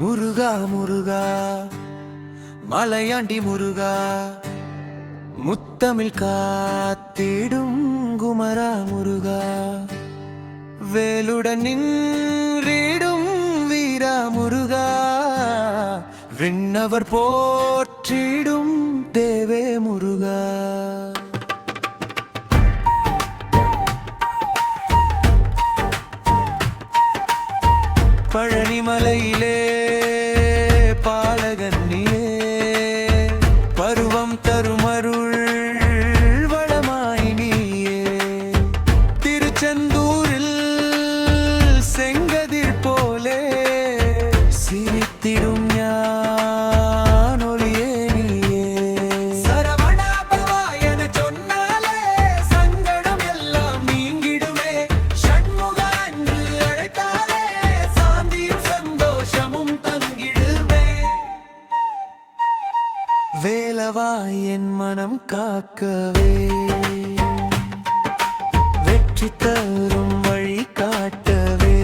முருகா முருகா மலையாண்டி முருகா முத்தமிழ் காத்திடும் குமரா முருகா வேலுடன் நின்றிடும் வீரா முருகா விண்ணவர் போற்றிடும் தேவே முருகா பழனிமலையிலே பாலகன்னியே பருவம் தருமருள் வளமாய் நீயே திருச்செந்தூரில் செங்கதிர் போலே சிரித்திடும் ஞானொளியே நீயே சரவணா பவா என சொன்னாலே சங்கடம் எல்லாம் நீங்கிடுமே ஷண்முகா என்று அழைத்தாலே சாந்தியும் சந்தோஷமும் தங்கிடுமே வேலவா என் மனம் காக்கவே வெற்றி தரும் வழி காட்டவே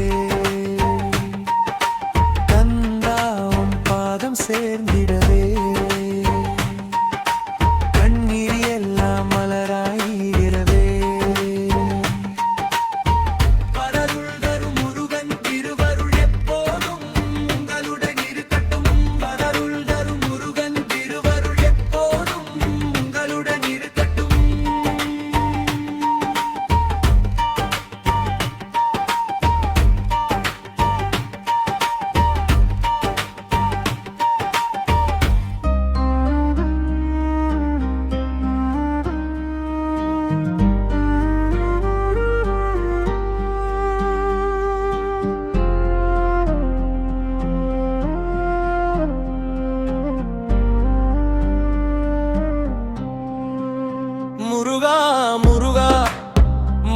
கந்தாவும் பாதம் சேர்ந்திடவே கண்ணீர் எல்லாம் மலராயிரவே வரருள் தரும் முருகன் திருவருள் எப்போதும் உங்களுடன் இருக்கட்டும் வரருள் தரும் முருகன் திருவருள் எப்போதும் உங்களுடன் இருக்கட்டும் முருகா முருகா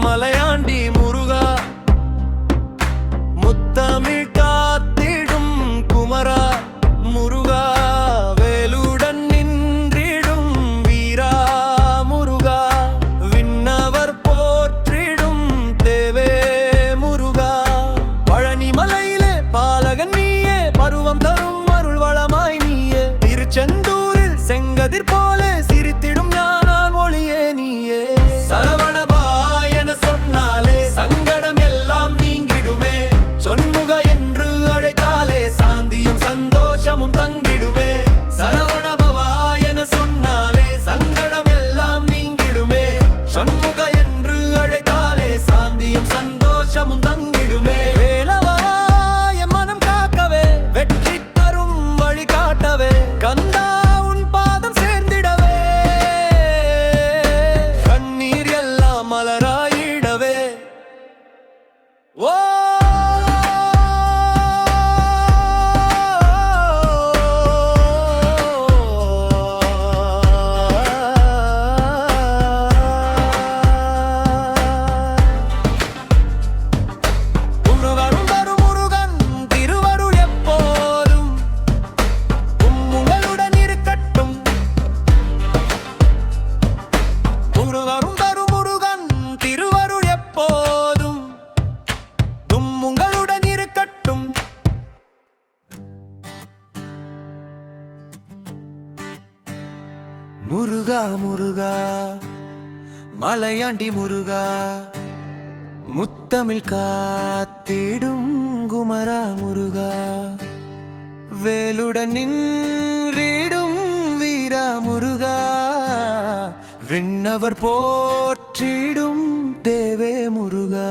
மலையாண்டி முருகா முத்தமிழ் காத்திடும் குமரா முருகா வேலுடன் நின்றிடும் வீரா முருகா விண்ணவர் போற்றிடும் தேவே முருகா பழனிமலையிலே பாலகன் நீயே பருவம் தரும் அருள் வளமாய் நீயே திருச்செந்தூரில் செங்கதிர் போலே சிரித்திடும் ஞானால் ஒளியே நீயே சரவணபா என சொன்னாலே சங்கடம் எல்லாம் நீங்கிடுமே சொன்முக என்று அழைத்தாலே சாந்தியும் சந்தோஷமும் தங்கிடுமே சரவணபவா என சொன்னாலே சங்கடம் எல்லாம் நீங்கிடுமே சொன்முக என்று அழைத்தாலே சாந்தியும் சந்தோஷமும் தங்கிடுமே வேலவா என் மனம் காக்கவே வெற்றி தரும் வழி காட்டவே கந்தா உன் பாதம் சேர்ந்திடவே கண்ணீர் எல்லாம் மலராயிடவே ஓ முருகரும் தரும் முருகன் திருவருள் எப்போதும் உங்களுடன் இருக்கட்டும் முருகரும் தரும் முருகன் திருவருள் எப்போதும் உங்களுடன் இருக்கட்டும் முருகா முருகா மலையாண்டி முருகா முத்தமிழ் காத்திடும் குமரா முருகா வேலுடன் நின்றிடும் வீரா முருகா விண்ணவர் போற்றிடும் தேவே முருகா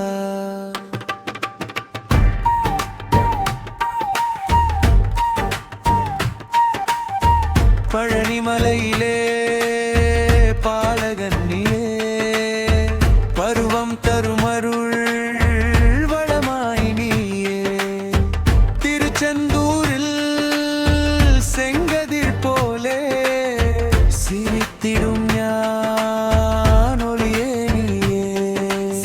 பழனிமலையிலே பாலகன்னியே பருவம் தருமருள் வளமாய் நீயே திருச்செந்தூரில் செங்கதிர் போலே சிரித்திடும் ஞானொளியே நீயே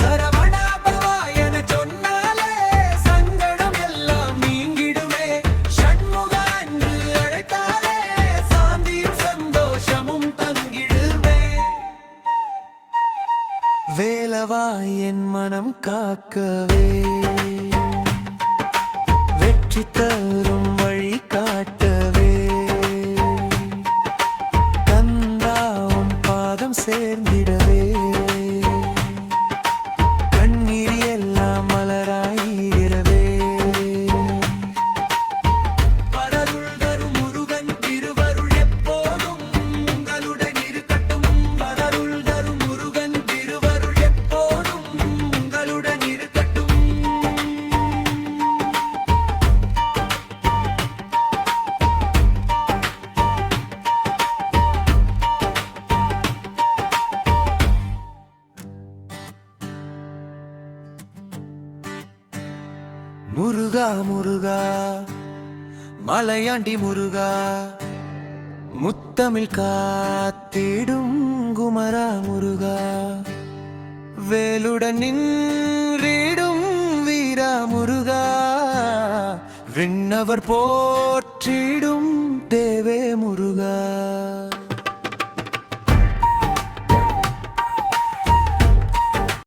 சரவணா பவா என சொன்னாலே சங்கடம் எல்லாம் நீங்கிடுமே ஷண்முகா என்று அழைத்தாலே சாந்தியும் சந்தோஷமும் தங்கிடுமே வேலவா என் மனம் காக்கவே வெற்றி தரும் வழி முருகா முருகா மலையாண்டி முருகா முத்தமிழ் காத்திடும் குமரா முருகா வேலுடன் நின்றிடும் வீரா முருகா விண்ணவர் போற்றிடும் தேவே முருகா